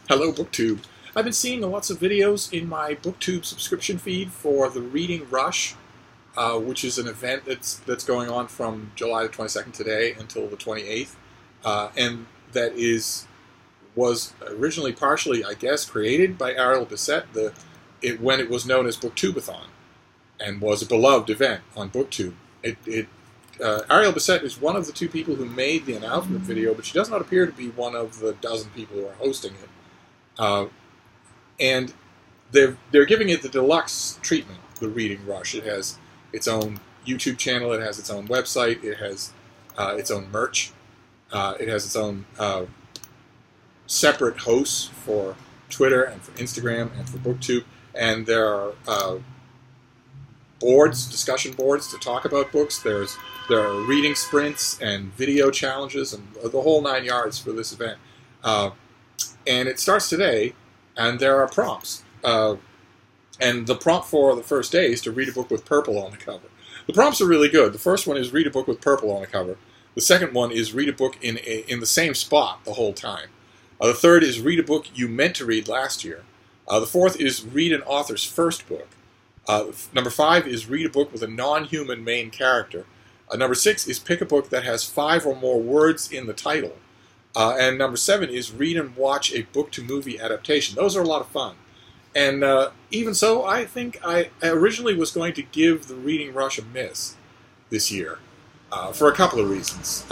Hello, BookTube. I've been seeing lots of videos in my BookTube subscription feed for the Reading Rush, which is an event that's going on from July the 22nd today until the 28th, and that was originally partially, I guess, created by Ariel Bissett when it was known as BookTubeathon, and was a beloved event on BookTube. Ariel Bissett is one of the two people who made the announcement video, but she does not appear to be one of the dozen people who are hosting it. And they're giving it the deluxe treatment, the Reading Rush. It has its own YouTube channel, it has its own website, it has its own merch, it has its own separate hosts for Twitter and for Instagram and for BookTube, and there are discussion boards to talk about books. There are reading sprints and video challenges and the whole 9 yards for this event. And it starts today, and there are prompts. And the prompt for the first day is to read a book with purple on the cover. The prompts are really good. The first one is read a book with purple on the cover. The second one is read a book in the same spot the whole time. The third is read a book you meant to read last year. The fourth is read an author's first book. Number 5 is read a book with a non-human main character. Number 6 is pick a book that has 5 or more words in the title. And number 7 is read and watch a book-to-movie adaptation. Those are a lot of fun. And even so, I think I originally was going to give the Reading Rush a miss this year for a couple of reasons.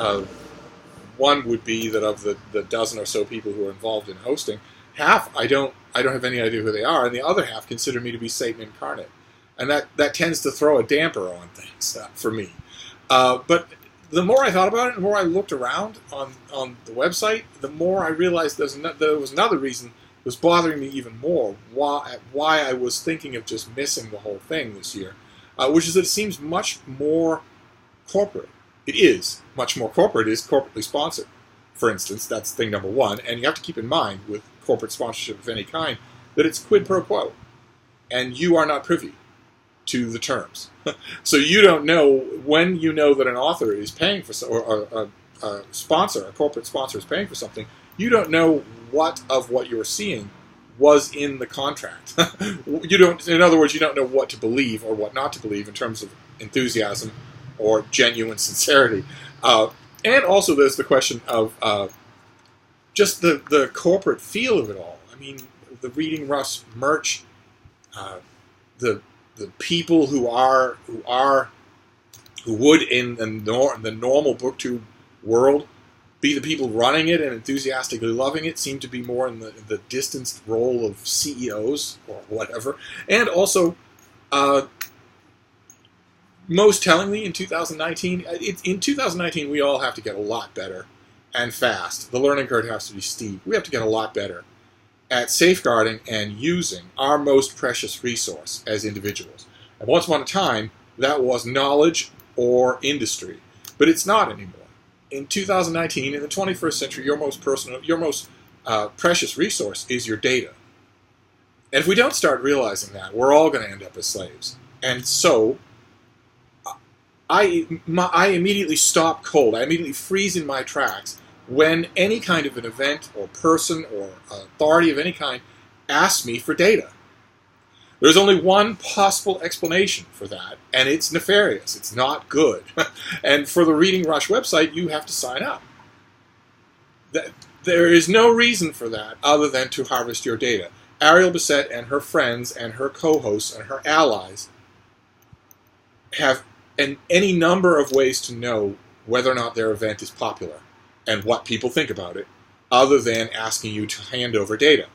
One would be that of the dozen or so people who are involved in hosting, half I don't have any idea who they are, and the other half consider me to be Satan incarnate. And that tends to throw a damper on things for me. But the more I thought about it, the more I looked around on the website, the more I realized there was another reason that was bothering me even more, why I was thinking of just missing the whole thing this year, which is that it seems much more corporate. It is much more corporate. It is corporately sponsored, for instance. That's thing number one. And you have to keep in mind, with corporate sponsorship of any kind, that it's quid pro quo. And you are not privy to the terms. So you don't know, when you know that an author is paying for or a corporate sponsor is paying for something, you don't know what you're seeing was in the contract. In other words, you don't know what to believe or what not to believe in terms of enthusiasm or genuine sincerity. And also there's the question of just the corporate feel of it all. I mean, the Reading Rush merch, the people who would in the normal BookTube world be the people running it and enthusiastically loving it seem to be more in the distanced role of CEOs or whatever. And also, most tellingly, in 2019, we all have to get a lot better and fast. The learning curve has to be steep. We have to get a lot better at safeguarding and using our most precious resource as individuals. And once upon a time, that was knowledge or industry. But it's not anymore. In 2019, in the 21st century, your most precious resource is your data. And if we don't start realizing that, we're all going to end up as slaves. And so, I immediately stop cold. I immediately freeze in my tracks when any kind of an event or person or authority of any kind asks me for data. There's only one possible explanation for that, and it's nefarious. It's not good. And for the Reading Rush website, you have to sign up. There is no reason for that other than to harvest your data. Ariel Bissett and her friends and her co-hosts and her allies have any number of ways to know whether or not their event is popular and what people think about it, other than asking you to hand over data.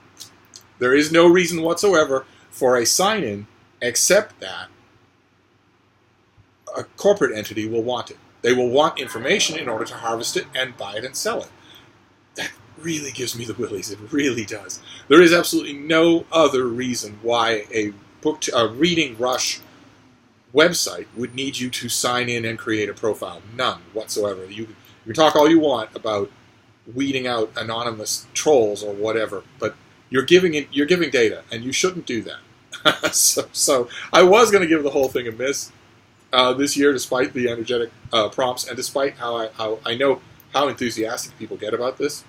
There is no reason whatsoever for a sign-in except that a corporate entity will want it. They will want information in order to harvest it and buy it and sell it. That really gives me the willies. It really does. There is absolutely no other reason why a Reading Rush website would need you to sign in and create a profile. None whatsoever. You can talk all you want about weeding out anonymous trolls or whatever, but you're giving data, and you shouldn't do that. So I was going to give the whole thing a miss this year, despite the energetic prompts and despite how I know how enthusiastic people get about this.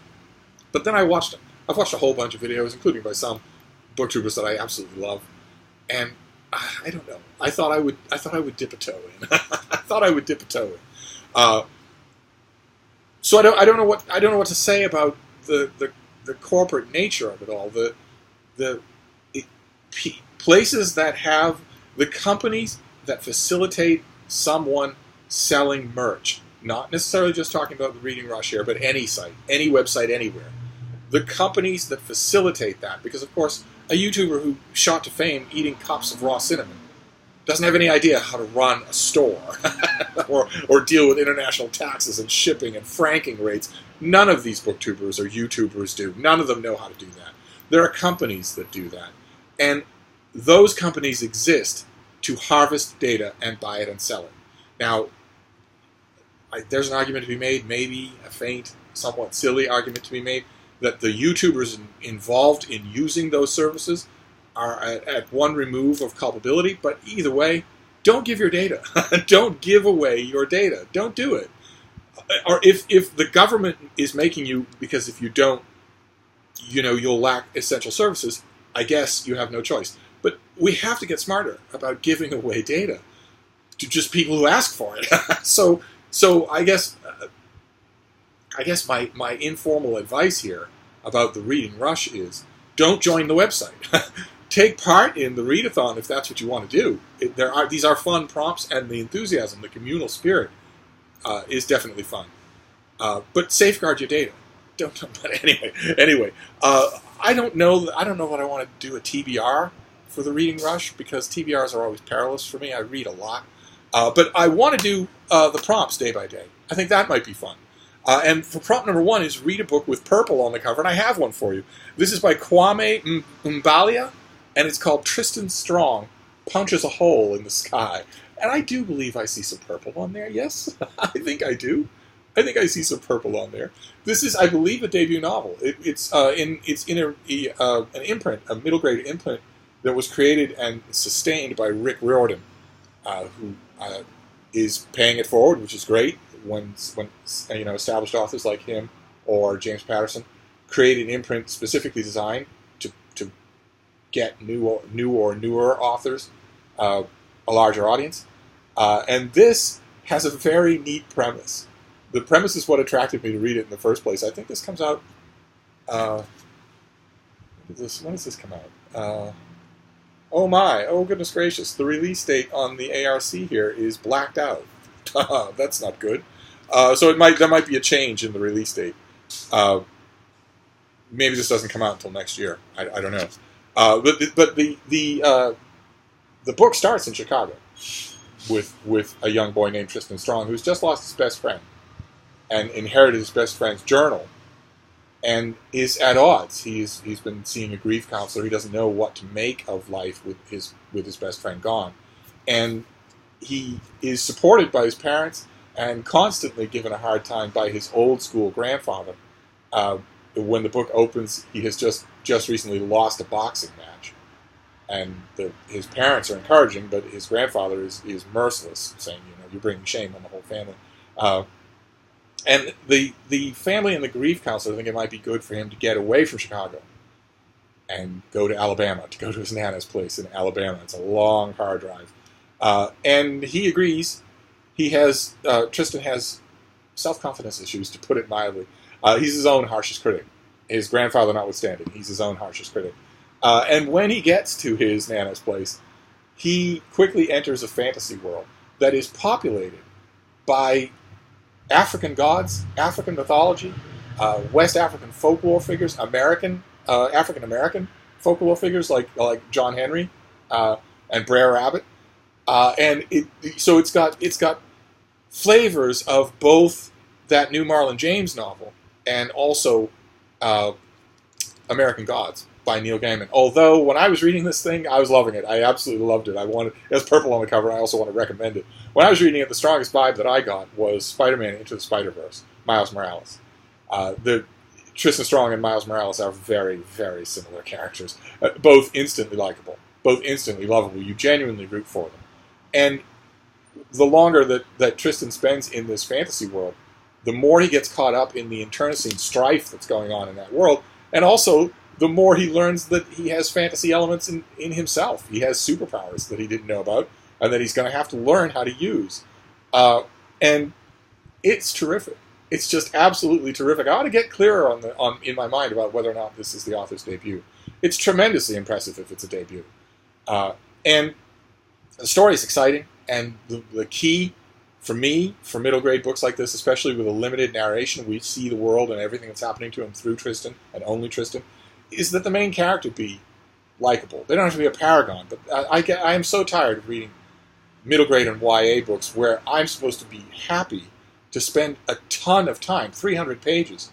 But then I watched them. I've watched a whole bunch of videos, including by some booktubers that I absolutely love, and I don't know. I thought I would dip a toe in. I thought I would dip a toe in. So I don't know what to say about the corporate nature of it all. Places that have the companies that facilitate someone selling merch. Not necessarily just talking about the Reading Rush here, but any site, any website, anywhere. The companies that facilitate that, because of course, a YouTuber who shot to fame eating cups of raw cinnamon doesn't have any idea how to run a store or deal with international taxes and shipping and franking rates. None of these booktubers or YouTubers do. None of them know how to do that. There are companies that do that. And those companies exist to harvest data and buy it and sell it. Now, there's an argument to be made, maybe a faint, somewhat silly argument to be made, that the YouTubers involved in using those services are at one remove of culpability, but either way, don't give your data. Don't give away your data. Don't do it. Or if the government is making you, because if you don't, you'll lack essential services, I guess you have no choice. But we have to get smarter about giving away data to just people who ask for it. So I guess my informal advice here about the Reading Rush is don't join the website. Take part in the readathon if that's what you want to do. These are fun prompts, and the enthusiasm, the communal spirit, is definitely fun. But safeguard your data. Don't. But anyway, I don't know that I want to do a TBR for the Reading Rush, because TBRs are always perilous for me. I read a lot, but I want to do the prompts day by day. I think that might be fun. And for prompt number 1 is read a book with purple on the cover, and I have one for you. This is by Kwame Mbalia, and it's called Tristan Strong Punches a Hole in the Sky. And I do believe I see some purple on there, yes? I think I do. I think I see some purple on there. This is, I believe, a debut novel. It's in an imprint, a middle grade imprint, that was created and sustained by Rick Riordan, who is paying it forward, which is great. When established authors like him or James Patterson create an imprint specifically designed to get new or newer authors a larger audience, and this has a very neat premise. The premise is what attracted me to read it in the first place. I think this comes out. When does this come out? Oh goodness gracious! The release date on the ARC here is blacked out. That's not good. So there might be a change in the release date. Maybe this doesn't come out until next year. I don't know. But the book starts in Chicago with a young boy named Tristan Strong, who's just lost his best friend and inherited his best friend's journal, and is at odds. He's been seeing a grief counselor. He doesn't know what to make of life with his best friend gone, and he is supported by his parents and constantly given a hard time by his old school grandfather. When the book opens, he has just recently lost a boxing match, and his parents are encouraging, but his grandfather is merciless, saying, you're bringing shame on the whole family. And the family and the grief counselor think it might be good for him to get away from Chicago and go to Alabama, to go to his Nana's place in Alabama. It's a long car drive. And he agrees. Tristan has self-confidence issues, to put it mildly. He's his own harshest critic. His grandfather notwithstanding, he's his own harshest critic. And when he gets to his Nana's place, he quickly enters a fantasy world that is populated by African gods, African mythology, West African folklore figures, African-American folklore figures like John Henry and Brer Rabbit. And so it's got flavors of both that new Marlon James novel and also American Gods by Neil Gaiman. Although when I was reading this thing, I was loving it. I absolutely loved it. It has purple on the cover, and I also want to recommend it. When I was reading it, the strongest vibe that I got was Spider-Man Into the Spider-Verse, Miles Morales. Tristan Strong and Miles Morales are very, very similar characters. Both instantly likable, both instantly lovable. You genuinely root for them. And the longer that Tristan spends in this fantasy world, the more he gets caught up in the internecine strife that's going on in that world, And also, the more he learns that he has fantasy elements in himself. He has superpowers that he didn't know about, and that he's going to have to learn how to use. And it's terrific. It's just absolutely terrific. I ought to get clearer in my mind about whether or not this is the author's debut. It's tremendously impressive if it's a debut. And the story is exciting, and the key for me, for middle grade books like this, especially with a limited narration, we see the world and everything that's happening to him through Tristan, and only Tristan, is that the main character be likable. They don't have to be a paragon, but I am so tired of reading middle grade and YA books where I'm supposed to be happy to spend a ton of time, 300 pages,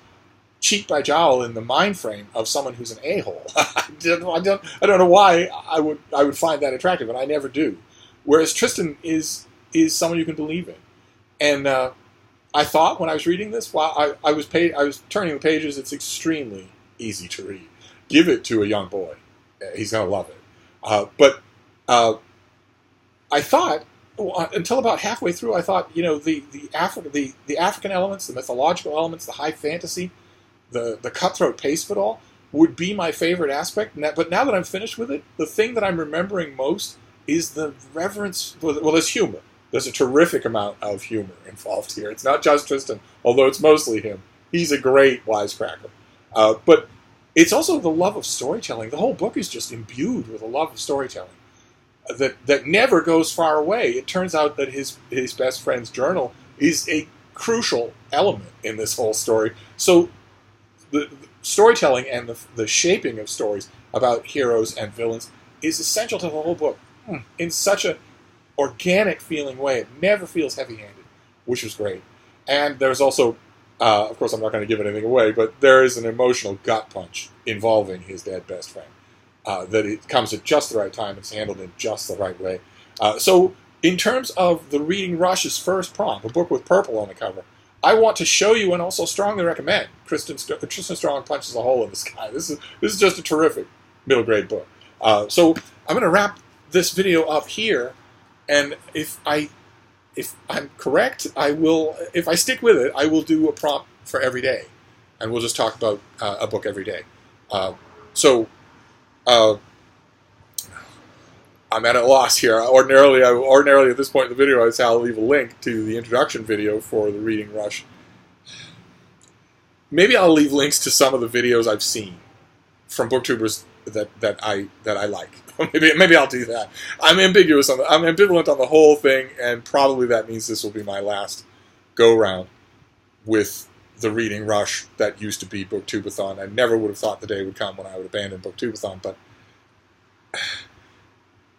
cheek by jowl in the mind frame of someone who's an a-hole. I don't know why I would find that attractive, and I never do. Whereas Tristan is someone you can believe in. And I thought when I was reading this, while I was turning the pages, it's extremely easy to read. Give it to a young boy. He's going to love it. But I thought, until about halfway through, I thought, the African elements, the mythological elements, the high fantasy, the cutthroat pace of it all would be my favorite aspect. But now that I'm finished with it, the thing that I'm remembering most is the reverence. Well, there's humor. There's a terrific amount of humor involved here. It's not just Tristan, although it's mostly him. He's a great wisecracker. But it's also the love of storytelling. The whole book is just imbued with a love of storytelling that never goes far away. It turns out that his best friend's journal is a crucial element in this whole story. So the storytelling and the shaping of stories about heroes and villains is essential to the whole book in such an organic feeling way. It never feels heavy-handed, which was great. And there's also, of course I'm not going to give anything away, but there is an emotional gut punch involving his dead best friend. That it comes at just the right time. It's handled in just the right way. So in terms of the Reading Rush's first prompt, a book with purple on the cover, I want to show you and also strongly recommend Tristan Strong Punches a Hole in the Sky. This is just a terrific middle grade book. So I'm going to wrap this video up here, and if I'm correct, I will. If I stick with it, I will do a prompt for every day, and we'll just talk about a book every day. I'm at a loss here. Ordinarily at this point in the video, I'll leave a link to the introduction video for the Reading Rush. Maybe I'll leave links to some of the videos I've seen from booktubers that I like. maybe I'll do that. I'm ambivalent on the whole thing, and probably that means this will be my last go round with the Reading Rush that used to be Booktubeathon. I never would have thought the day would come when I would abandon Booktubeathon, but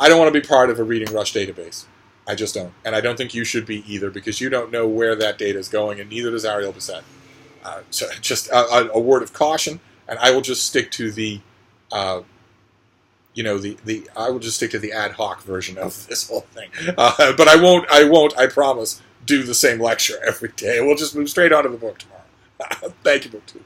I don't want to be part of a Reading Rush database. I just don't. And I don't think you should be either, because you don't know where that data is going, and neither does Ariel Bissett. So just a word of caution, and I will just stick to the I will just stick to the ad hoc version of this whole thing. But I won't, I promise, do the same lecture every day. We'll just move straight on to the book tomorrow. Thank you, BookTube.